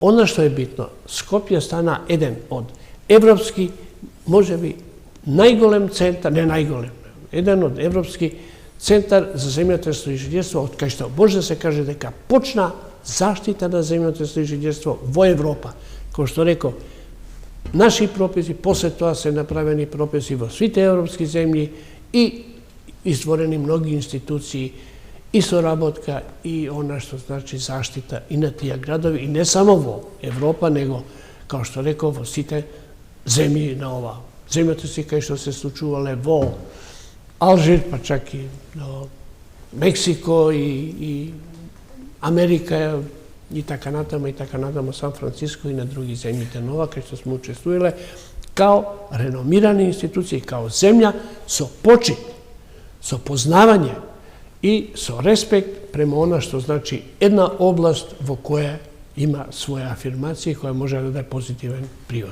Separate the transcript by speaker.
Speaker 1: Она што е битно, Скопје стана еден од европски, можеби најголем центар, не најголем, еден од европски центар за земјотресно инженерство, од кај што може да се каже дека почна заштита на земјотресно инженерство во Европа. Кој што реков, наши прописи, после тоа се направени прописи во сите европски земји и изтворени многи институции и соработка и она што значи заштита и на тие градови, и не само во Европа, него, као што реков, во сите земји на ова. Земјотреси кај што се случувале во Алжир, па чак и до Мексико и Америка и така натаму Сан Франциско и на други земјите нова, кај што сме учествувале, као реномирани институции, као земја со почит, со познавање и со респект према она што значи една област во која има своја афирмација и која може да даде позитивен привод.